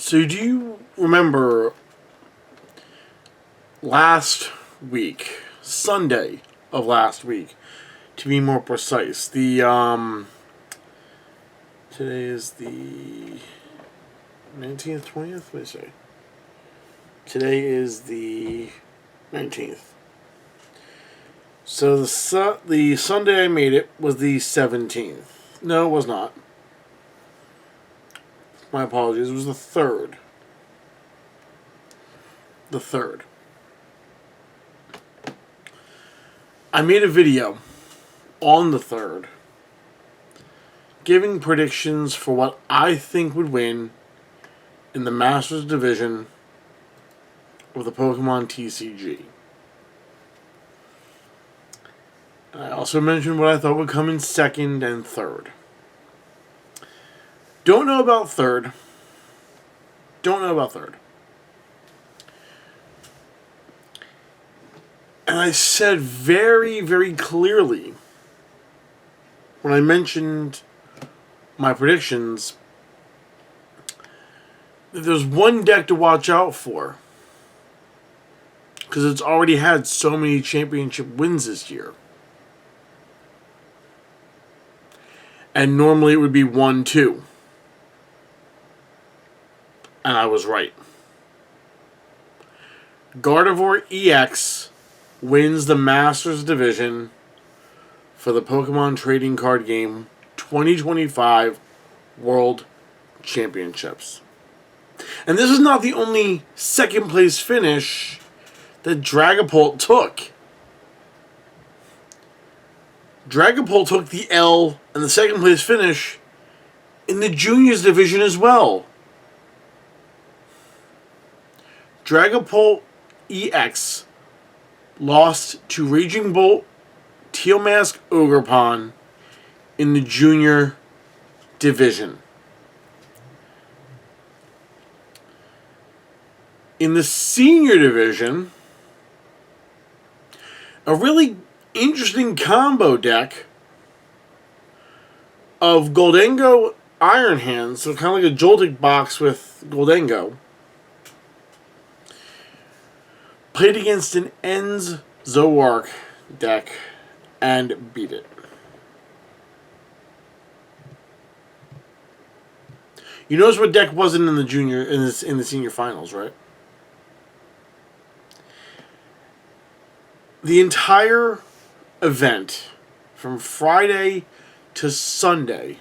So do you remember last week, Sunday of last week, to be more precise, today is the 19th, 20th, what did I say? Today is the 19th. So the Sunday I made it was the 17th. No, it was not. My apologies. It was the 3rd. The 3rd. I made a video on the 3rd giving predictions for what I think would win in the Masters division of the Pokemon TCG. I also mentioned what I thought would come in 2nd and 3rd. Don't know about 3rd. Don't know about 3rd. And I said very, very clearly when I mentioned my predictions that there's one deck to watch out for because it's already had so many championship wins this year. And normally it would be 1-2. And I was right. Gardevoir EX wins the Masters division for the Pokemon Trading Card Game 2025 World Championships. And this is not the only second place finish that Dragapult took. Dragapult took the L and the second place finish in the Juniors division as well. Dragapult EX lost to Raging Bolt, Teal Mask, Ogerpon in the Junior division. In the Senior division, a really interesting combo deck of Goldengo Iron Hands, so kind of like a Joltik box with Goldengo, played against an Ends Zoroark deck and beat it. You notice what deck wasn't in the senior finals, right? The entire event from Friday to Sunday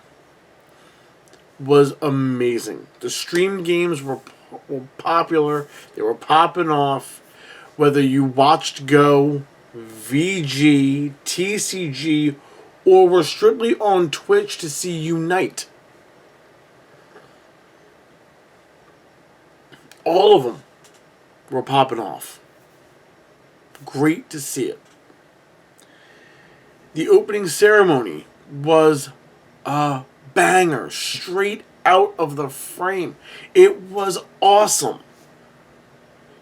was amazing. The streamed games were popular. They were popping off. Whether you watched Go, VG, TCG, or were strictly on Twitch to see Unite. All of them were popping off. Great to see it. The opening ceremony was a banger, straight out of the frame. It was awesome.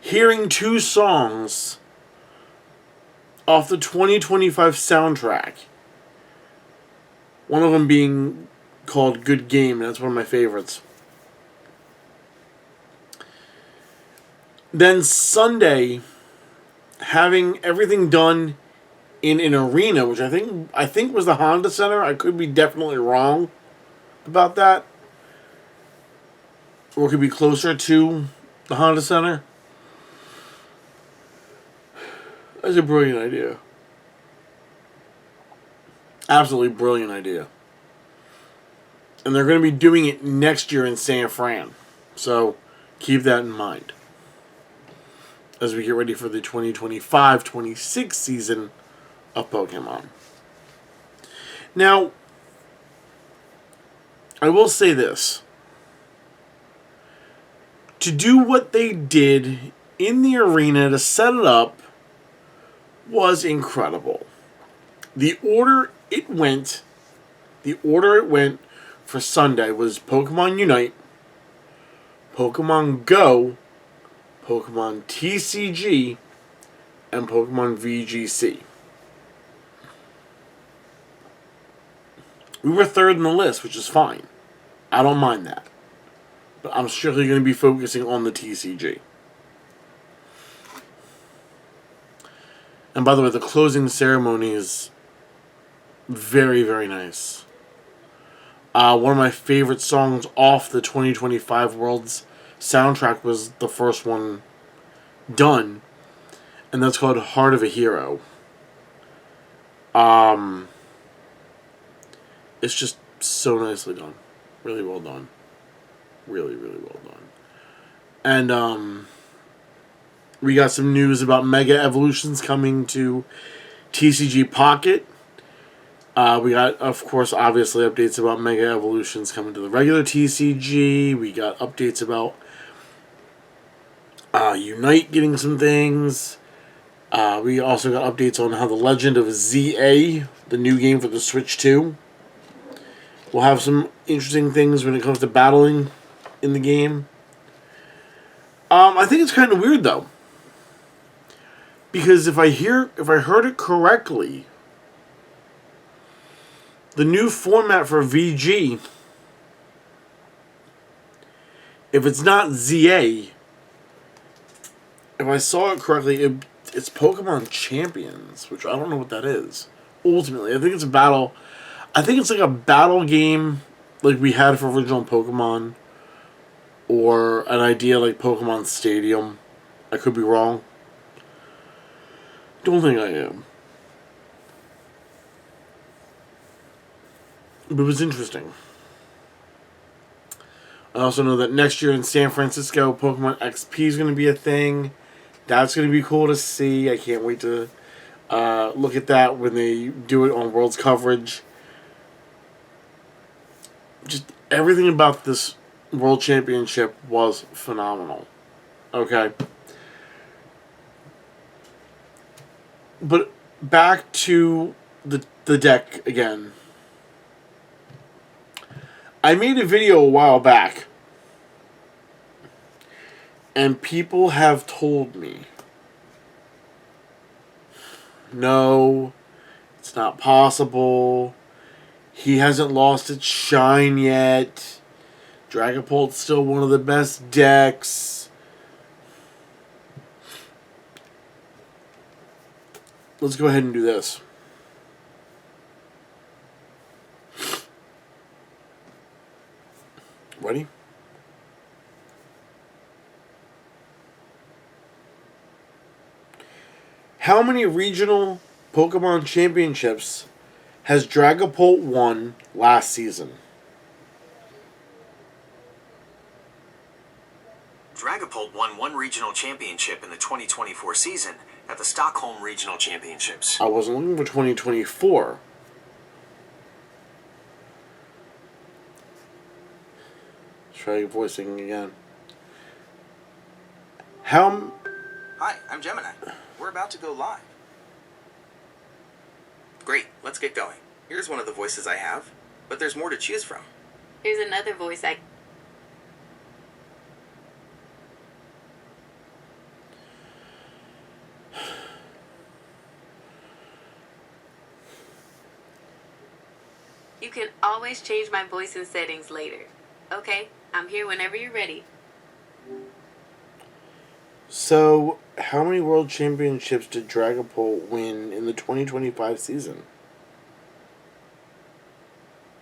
Hearing 2 songs off the 2025 soundtrack. One of them being called Good Game, and that's one of my favorites. Then Sunday, having everything done in an arena, which I think was the Honda Center. I could be definitely wrong about that. Or it could be closer to the Honda Center. That's a brilliant idea. Absolutely brilliant idea. And they're going to be doing it next year in San Fran. So keep that in mind as we get ready for the 2025-26 season of Pokemon. Now, I will say this. To do what they did in the arena to set it up was incredible. The order it went for Sunday was Pokemon Unite, Pokemon Go, Pokemon TCG, and Pokemon VGC. We were 3rd in the list, which is fine. I don't mind that. But I'm strictly going to be focusing on the TCG. And by the way, the closing ceremony is very, very nice. One of my favorite songs off the 2025 World's soundtrack was the first one done, and that's called Heart of a Hero. It's just so nicely done. Really well done. Really, really well done. And we got some news about Mega Evolutions coming to TCG Pocket. We got, of course, obviously updates about Mega Evolutions coming to the regular TCG. We got updates about Unite getting some things. We also got updates on how the Legend of ZA, the new game for the Switch 2, will have some interesting things when it comes to battling in the game. I think it's kind of weird though, because if I heard it correctly, the new format for VG, if it's not ZA, if I saw it correctly, it's Pokemon Champions, which I don't know what that is. Ultimately, I think it's a battle. I think it's like a battle game like we had for original Pokemon, or an idea like Pokemon Stadium. I could be wrong. Don't think I am. But it was interesting. I also know that next year in San Francisco, Pokemon XP is going to be a thing. That's going to be cool to see. I can't wait to look at that when they do it on World's coverage. Just everything about this World Championship was phenomenal. Okay. But back to the deck again. I made a video a while back, and people have told me, no, it's not possible. He hasn't lost its shine yet. Dragapult's still one of the best decks. Let's go ahead and do this. Ready? How many regional Pokemon Championships has Dragapult won last season? Dragapult won one regional championship in the 2024 season at the Stockholm Regional Championships. I wasn't looking for 2024. Try voicing again. Hi, I'm Gemini. We're about to go live. Great, let's get going. Here's one of the voices I have, but there's more to choose from. Here's another voice You can always change my voice and settings later. Okay, I'm here whenever you're ready. So, how many World Championships did Dragapult win in the 2025 season?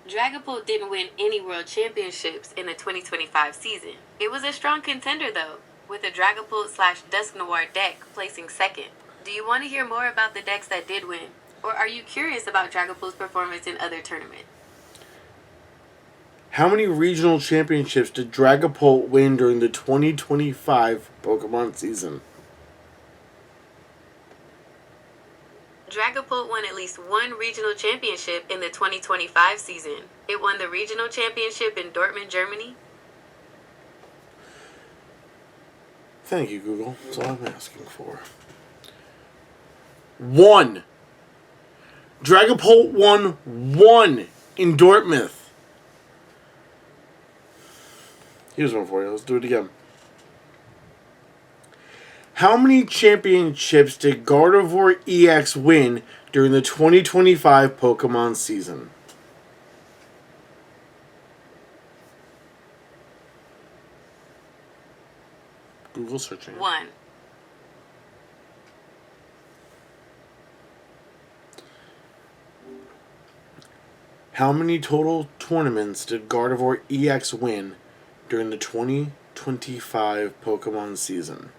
Dragapult didn't win any World Championships in the 2025 season. It was a strong contender though, with a Dragapult/Dusk Noir deck placing second. Do you want to hear more about the decks that did win? Or are you curious about Dragapult's performance in other tournaments? How many regional championships did Dragapult win during the 2025 Pokemon season? Dragapult won at least one regional championship in the 2025 season. It won the regional championship in Dortmund, Germany. Thank you, Google. That's all I'm asking for. One. Dragapult won one in Dortmund. Here's one for you. Let's do it again. How many championships did Gardevoir EX win during the 2025 Pokemon season? Google searching. 1. How many total tournaments did Gardevoir EX win during the 2025 Pokemon season?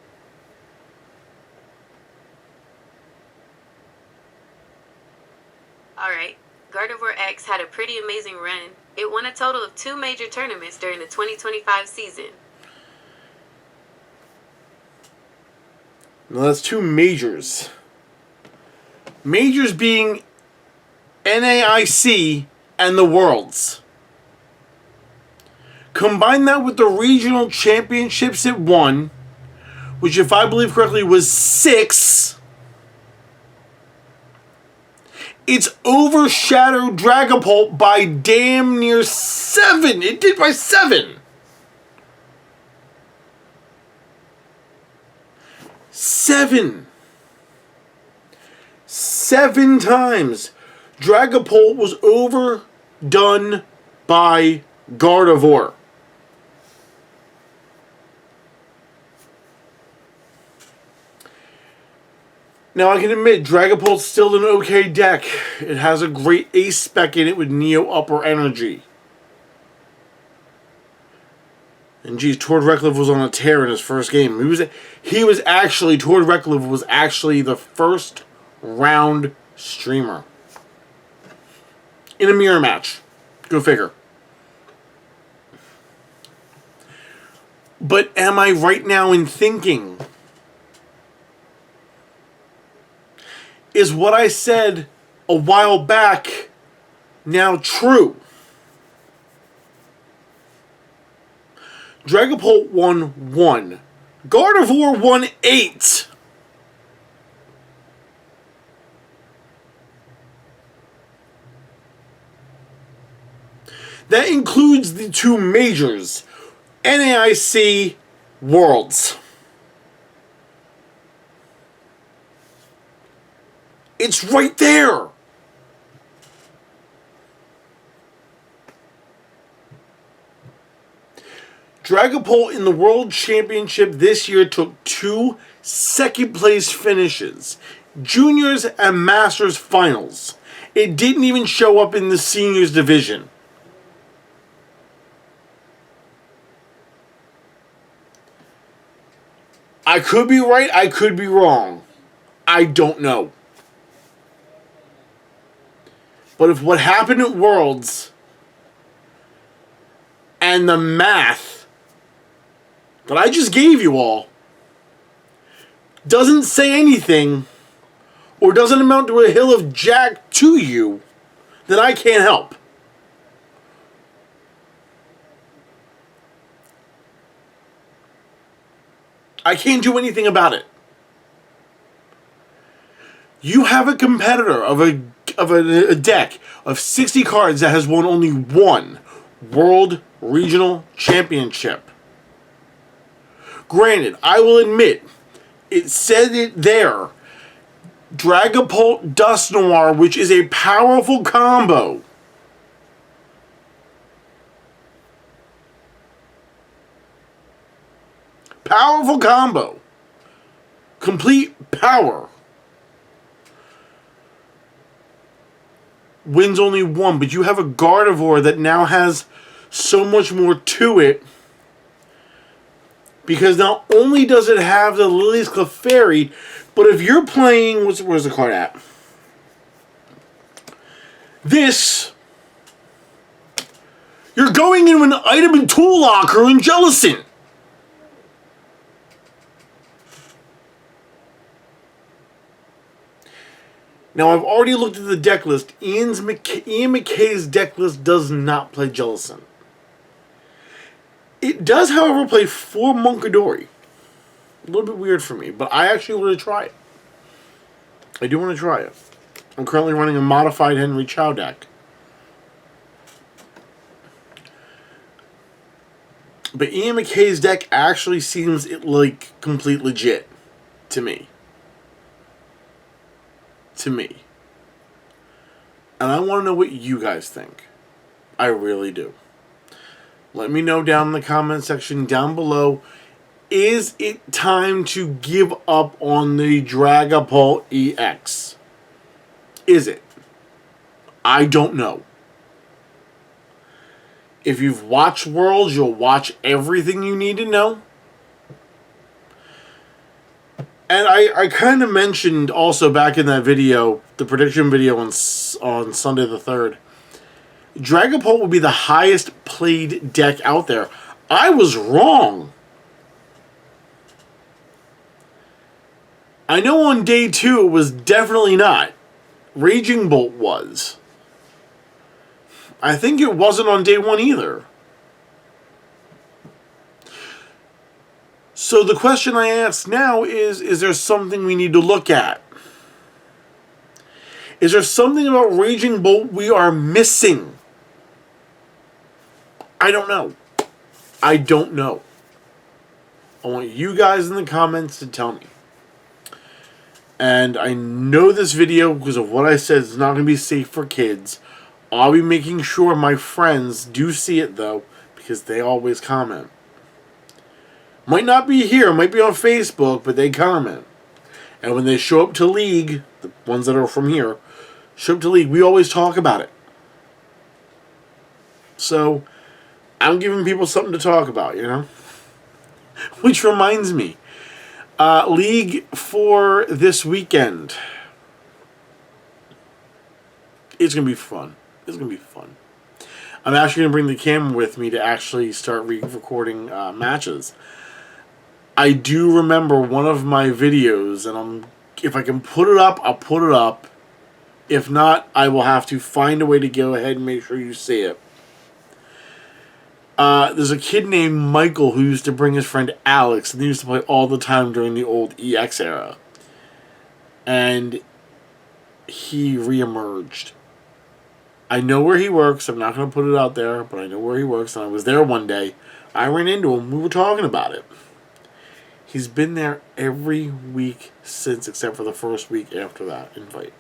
Alright, Gardevoir X had a pretty amazing run. It won a total of 2 major tournaments during the 2025 season. Now that's 2 majors. Majors being NAIC and the Worlds. Combine that with the regional championships it won, which if I believe correctly was 6. It's overshadowed Dragapult by damn near 7. It did by 7. 7. 7 times Dragapult was overdone by Gardevoir. Now, I can admit, Dragapult's still an okay deck. It has a great ace spec in it with Neo Upper Energy. And geez, Tord Rekliv was on a tear in his first game. Tord Rekliv was actually the first round streamer. In a mirror match. Go figure. But am I right now in thinking, is what I said a while back now true? Dragapult won 1. Gardevoir won 8. That includes the 2 majors, NAIC Worlds. It's right there. Dragapult in the World Championship this year took 2 second-place finishes. Juniors and Masters finals. It didn't even show up in the Seniors division. I could be right, I could be wrong. I don't know. But if what happened at Worlds and the math that I just gave you all doesn't say anything or doesn't amount to a hill of jack to you, then I can't help. I can't do anything about it. You have a competitor of a deck of 60 cards that has won only 1 World Regional Championship. Granted, I will admit, it said it there. Dragapult Dusknoir, which is a powerful combo. Powerful combo. Complete power. Wins only 1, but you have a Gardevoir that now has so much more to it. Because not only does it have the Lily's Clefairy, but if you're playing... Where's the card at? This... You're going in with an item and tool locker in Jellicent. Now, I've already looked at the deck list. Ian McKay's deck list does not play Jellicent. It does, however, play 4 Munkidori. A little bit weird for me, but I actually want to try it. I do want to try it. I'm currently running a modified Henry Chow deck. But Ian McKay's deck actually seems like complete legit to me. And I want to know what you guys think. I really do. Let me know down in the comment section down below Is it time to give up on the Dragapult EX? Is it? I don't know. If you've watched Worlds, you'll watch everything you need to know. And I kind of mentioned also back in that video, the prediction video on Sunday the 3rd, Dragapult would be the highest played deck out there. I was wrong. I know on day 2 it was definitely not. Raging Bolt was. I think it wasn't on day 1 either. So the question I ask now is there something we need to look at? Is there something about Raging Bolt we are missing? I don't know. I don't know. I want you guys in the comments to tell me. And I know this video, because of what I said, is not going to be safe for kids. I'll be making sure my friends do see it, though, because they always comment. Might not be here, might be on Facebook, but they comment. And when they show up to League, the ones that are from here, show up to League, we always talk about it. So, I'm giving people something to talk about, you know? Which reminds me, League for this weekend. It's going to be fun. It's going to be fun. I'm actually going to bring the camera with me to actually start recording matches. I do remember one of my videos, and if I can put it up, I'll put it up. If not, I will have to find a way to go ahead and make sure you see it. There's a kid named Michael who used to bring his friend Alex, and they used to play all the time during the old EX era. And he reemerged. I know where he works. I'm not going to put it out there, but I know where he works, and I was there one day. I ran into him. We were talking about it. He's been there every week since, except for the first week after that invite.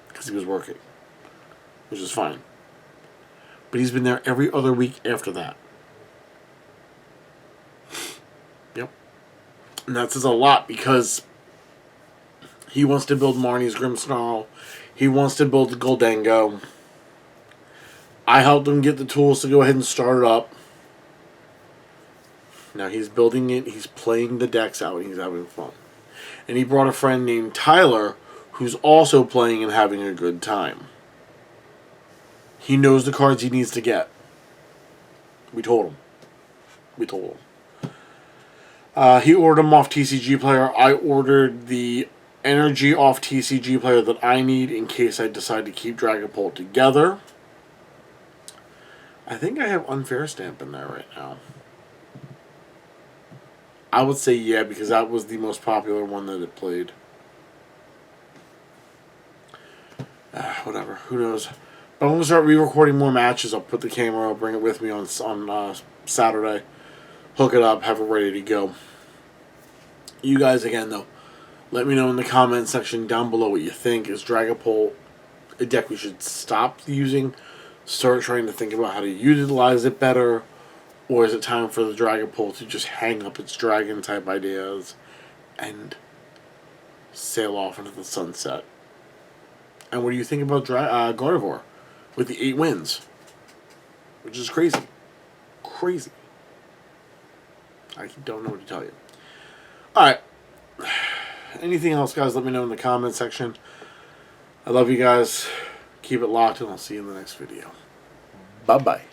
Because he was working. Which is fine. But he's been there every other week after that. Yep. And that says a lot, because he wants to build Marnie's Grimmsnarl. He wants to build the Goldango. I helped him get the tools to go ahead and start it up. Now he's building it, he's playing the decks out, and he's having fun. And he brought a friend named Tyler, who's also playing and having a good time. He knows the cards he needs to get. We told him. He ordered them off TCG Player. I ordered the energy off TCG Player that I need in case I decide to keep Dragapult together. I think I have Unfair Stamp in there right now. I would say yeah, because that was the most popular one that it played. Whatever, who knows. But I'm going to start re-recording more matches. I'll put the camera, I'll bring it with me on Saturday. Hook it up, have it ready to go. You guys, again, though, let me know in the comment section down below what you think. Is Dragapult a deck we should stop using? Start trying to think about how to utilize it better? Or is it time for the Dragapult to just hang up its dragon-type ideas and sail off into the sunset? And what do you think about Gardevoir with the 8 wins? Which is crazy. Crazy. I don't know what to tell you. Alright. Anything else, guys, let me know in the comment section. I love you guys. Keep it locked, and I'll see you in the next video. Bye-bye.